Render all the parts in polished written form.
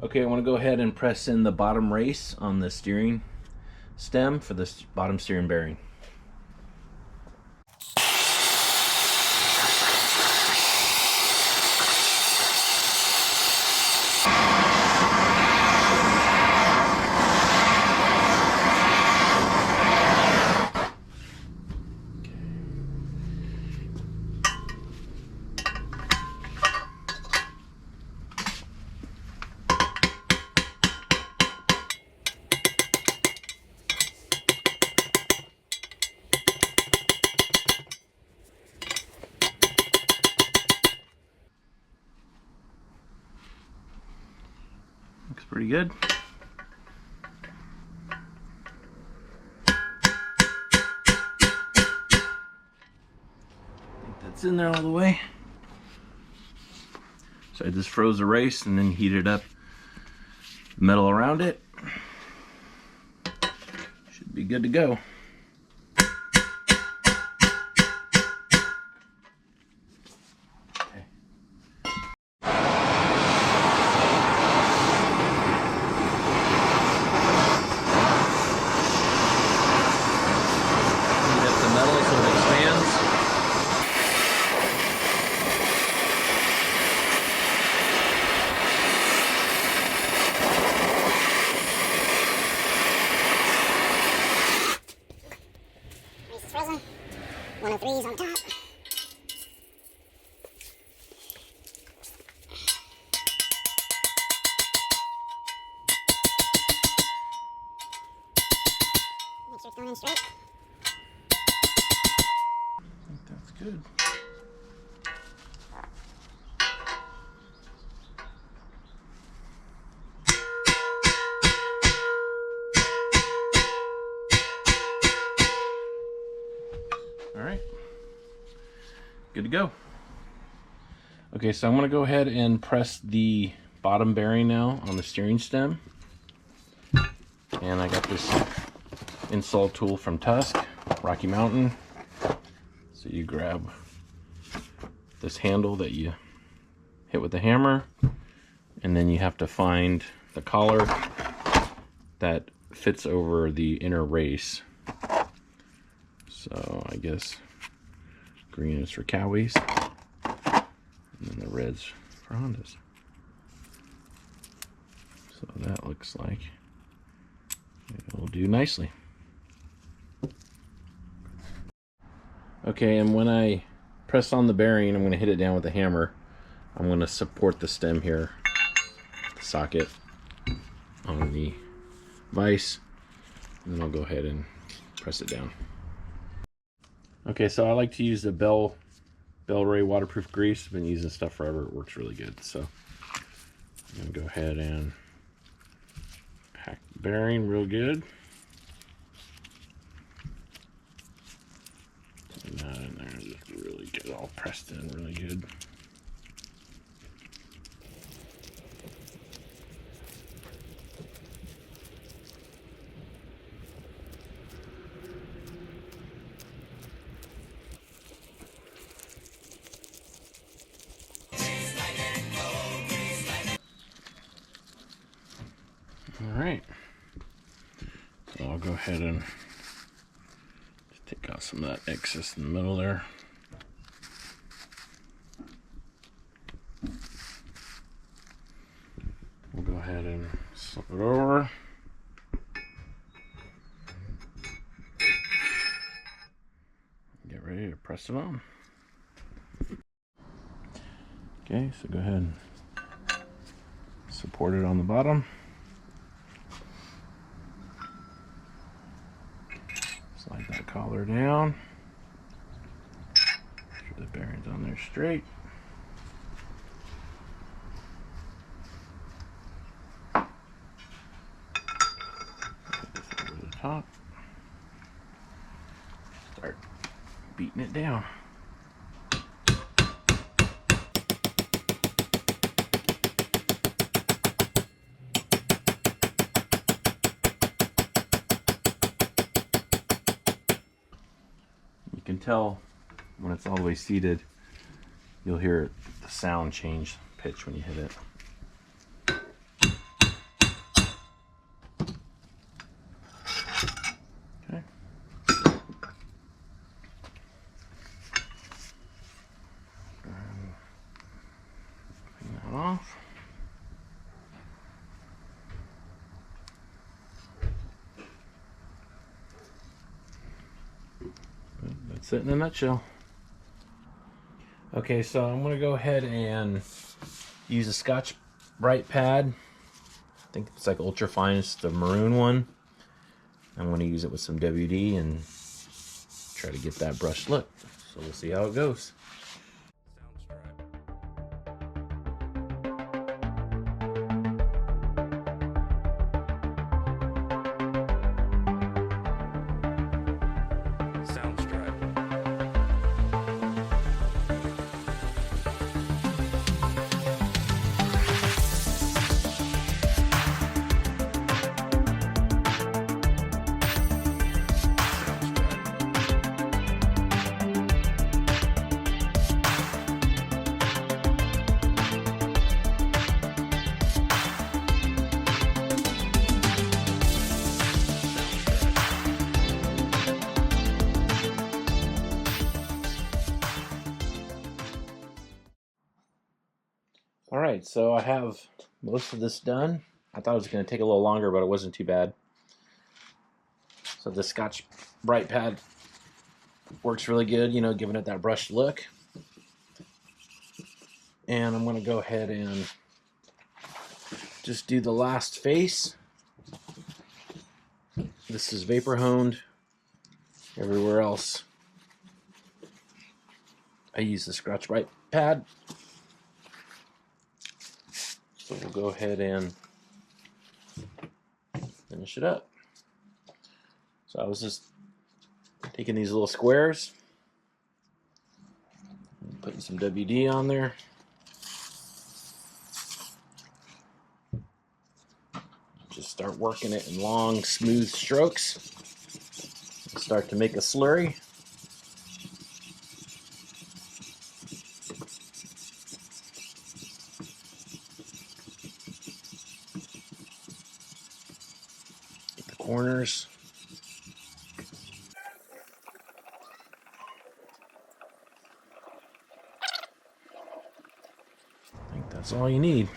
Okay, I want to go ahead and press in the bottom race on the steering stem for this bottom steering bearing. Looks pretty good. I think that's in there all the way. So I just froze the race and then heated up the metal around it. Should be good to go. One of threes on top. Make sure it's going in straight. I think that's good. All right, good to go. Okay, so I'm going to go ahead and press the bottom bearing now on the steering stem. And I got this install tool from Tusk, Rocky Mountain. So you grab this handle that you hit with the hammer, and then you have to find the collar that fits over the inner race. So I guess green is for Cowies, and then the red's for Hondas. So that looks like it will do nicely. Okay, and when I press on the bearing, I'm going to hit it down with a hammer. I'm going to support the stem here, the socket on the vise, and then I'll go ahead and press it down. Okay, so I like to use the Bel-Ray waterproof grease. I've been using this stuff forever. It works really good. So I'm going to go ahead and pack the bearing real good. Put that in there, just really get it all pressed in really good. Alright, so I'll go ahead and just take out some of that excess in the middle there. We'll go ahead and slip it over. Get ready to press it on. Okay, so go ahead and support it on the bottom. Slide that collar down. Make sure the bearing's on there straight. Put this over the top. Start beating it down. You can tell when it's all the way seated, you'll hear the sound change pitch when you hit it. That's it in a nutshell. Okay, so I'm going to go ahead and use a Scotch-Brite pad. I think it's like ultra fine. It's the maroon one. I'm going to use it with some WD and try to get that brushed look. So we'll see how it goes. Alright, so I have most of this done. I thought it was going to take a little longer, but it wasn't too bad. So the Scotch-Brite pad works really good, you know, giving it that brushed look. And I'm going to go ahead and just do the last face. This is vapor honed. Everywhere else, I use the Scotch-Brite pad. So we'll go ahead and finish it up. So I was just taking these little squares, putting some WD on there. Just start working it in long, smooth strokes. Start to make a slurry. Get the corners. I think that's all you need.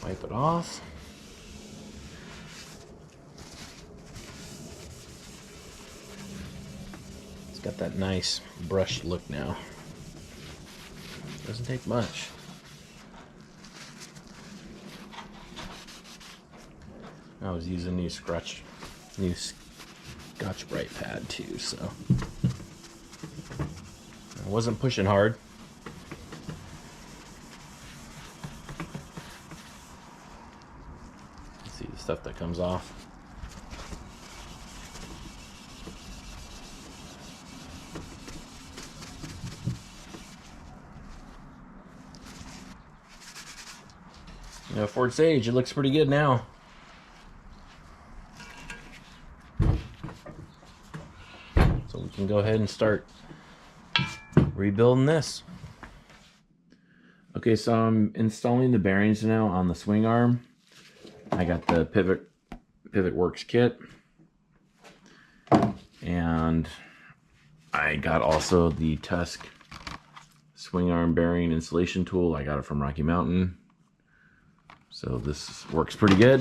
Wipe it off. It's got that nice brushed look now. Doesn't take much. I was using new Scotch-Brite pad too, so I wasn't pushing hard. See the stuff that comes off. You know, for its age, it looks pretty good now. So we can go ahead and start rebuilding this. Okay, so I'm installing the bearings now on the swing arm. I got the Pivot Works kit, and I got also the Tusk swing arm bearing installation tool. I got it from Rocky Mountain. So this works pretty good.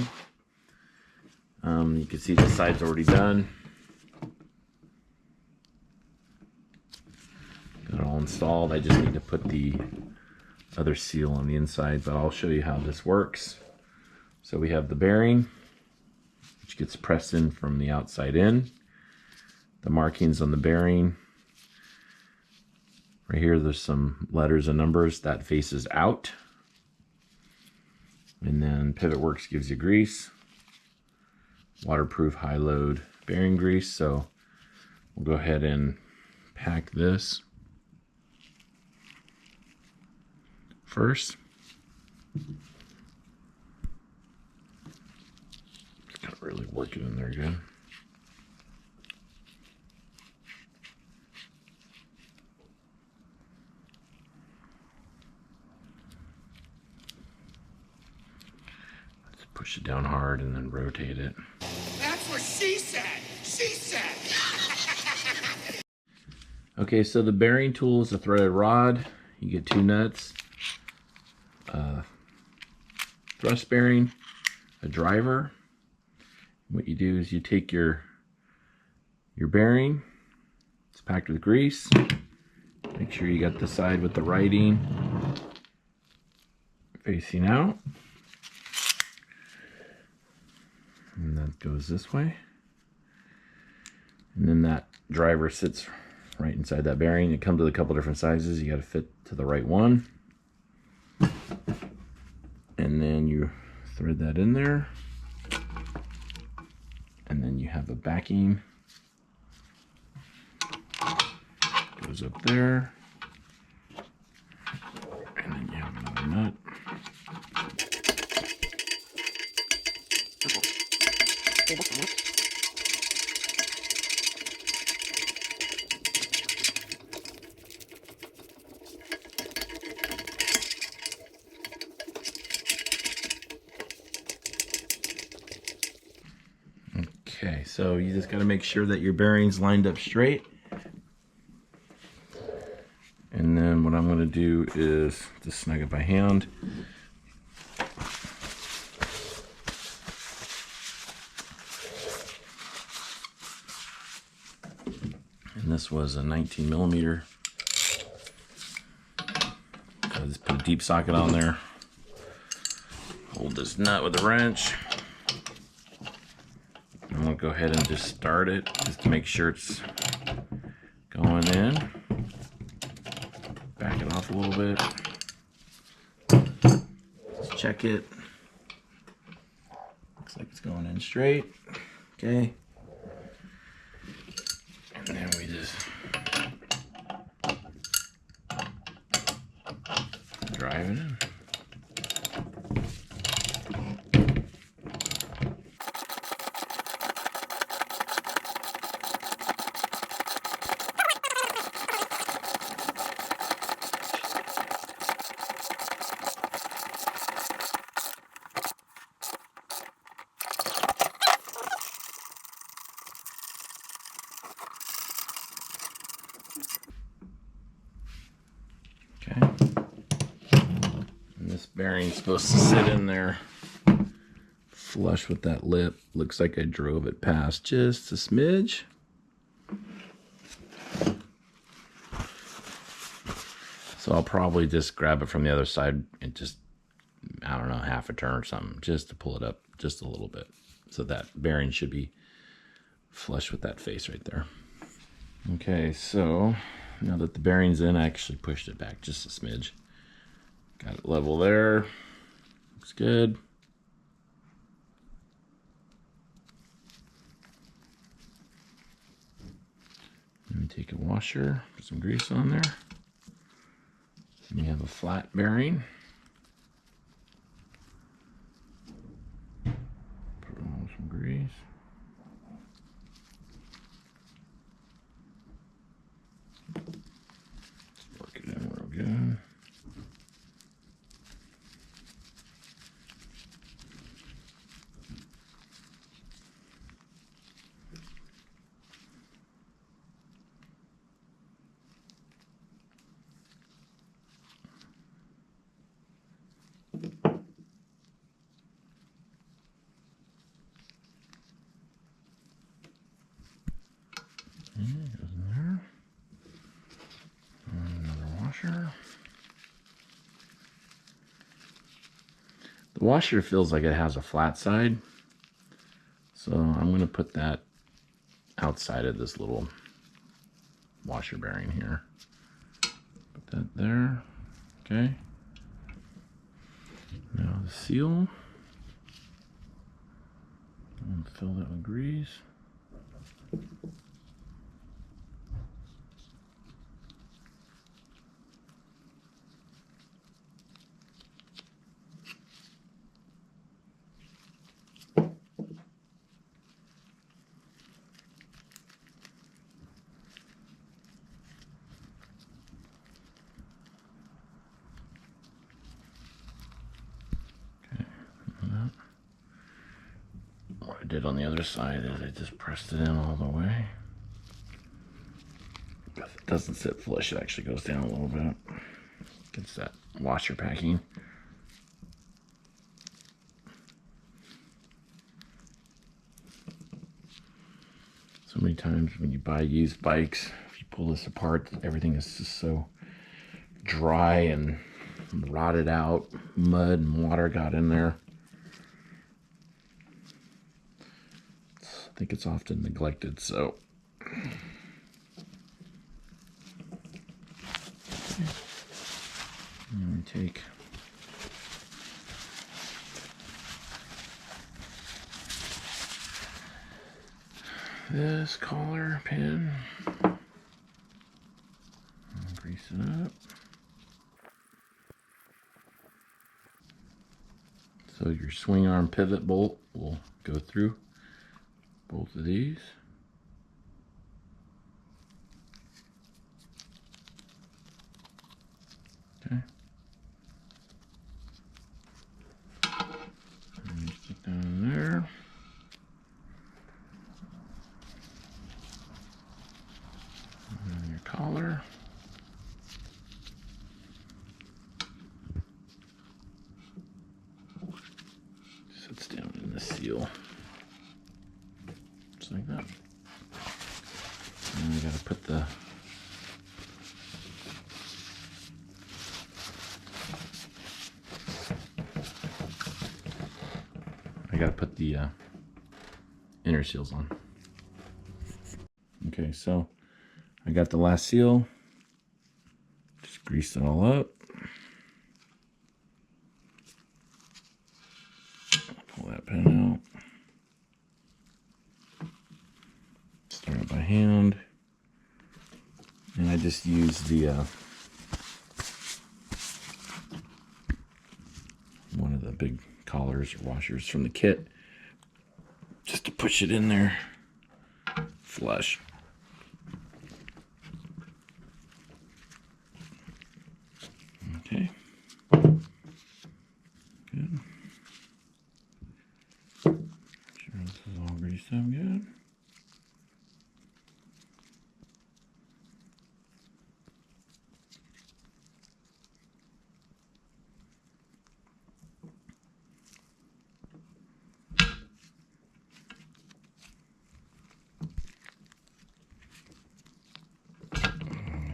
You can see the side's already done. Got it all installed. I just need to put the other seal on the inside, but I'll show you how this works. So we have the bearing, which gets pressed in from the outside in. The markings on the bearing. Right here, there's some letters and numbers that faces out. And then Pivot Works gives you grease, waterproof high load bearing grease. So we'll go ahead and pack this first. Can't really work it in there good. Push it down hard and then rotate it. That's what she said. She said. Okay, so the bearing tool is a threaded rod. You get 2 nuts, thrust bearing, a driver. What you do is you take your bearing, it's packed with grease. Make sure you got the side with the writing facing out. And that goes this way. And then that driver sits right inside that bearing. It comes with a couple different sizes. You got to fit to the right one. And then you thread that in there. And then you have a backing. Goes up there. And then you have another nut. Okay, so you just got to make sure that your bearing's lined up straight. And then what I'm going to do is just snug it by hand. And this was a 19 millimeter. So I just put a deep socket on there. Hold this nut with a wrench. I'm going to go ahead and just start it just to make sure it's going in. Back it off a little bit. Let's check it. Looks like it's going in straight. Okay. And then we just drive it in. Okay. And this bearing's supposed to sit in there flush with that lip. Looks like I drove it past just a smidge. So I'll probably just grab it from the other side and just, I don't know, half a turn or something, just to pull it up just a little bit. So that bearing should be flush with that face right there. Okay, so now that the bearing's in, I actually pushed it back just a smidge. Got it level there. Looks good. Let me take a washer, put some grease on there. And you have a flat bearing. Put on some grease. Work it in real good. Goes in there. And another washer. The washer feels like it has a flat side, so I'm going to put that outside of this little washer bearing here. Put that there. Okay. Now the seal. And fill that with grease. What I did on the other side is I just pressed it in all the way. If it doesn't sit flush, it actually goes down a little bit. Gets that washer packing. So many times when you buy used bikes, if you pull this apart, everything is just so dry and rotted out. Mud and water got in there. I think it's often neglected, so. Let me take this collar pin and grease it up. So your swing arm pivot bolt will go through both of these. Okay. And stick that in there. And then your collar. Sits down in the seal. Just like that. And I gotta put the inner seals on. Okay, so I got the last seal. Just grease it all up. Pull that pin out. Start it by hand. And I just use the one of the big collars or washers from the kit just to push it in there flush. Okay. Good. Sure this is all greased up good.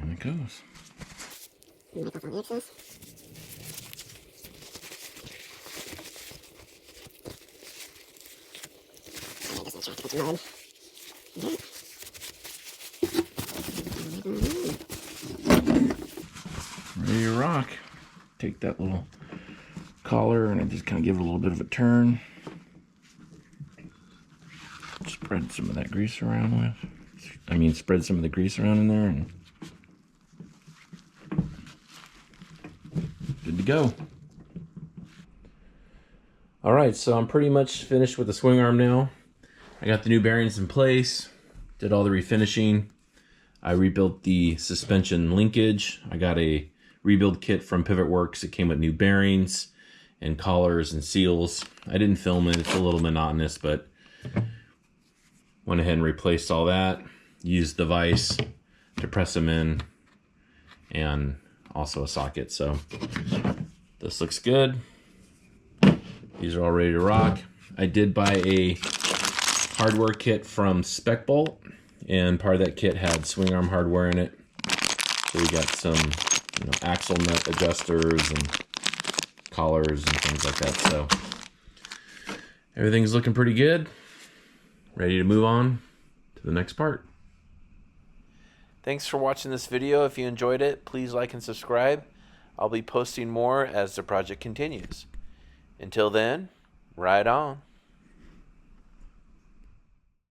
And it goes. Microphone access. I just make sure I put some mud. Ready to rock. Take that little collar and I just kind of give it a little bit of a turn. Spread some of that grease around with. Spread some of the grease around in there and good to go. All right, so I'm pretty much finished with the swing arm now. I got the new bearings in place, did all the refinishing. I rebuilt the suspension linkage. I got a rebuild kit from Pivot Works. It came with new bearings and collars and seals. I didn't film it, it's a little monotonous, but went ahead and replaced all that. Used the vise to press them in and also a socket. So this looks good. These are all ready to rock. I did buy a hardware kit from Spec Bolt, and part of that kit had swing arm hardware in it. So we got some, axle nut adjusters and collars and things like that. So everything's looking pretty good. Ready to move on to the next part. Thanks for watching this video. If you enjoyed it, please like and subscribe. I'll be posting more as the project continues. Until then, ride on.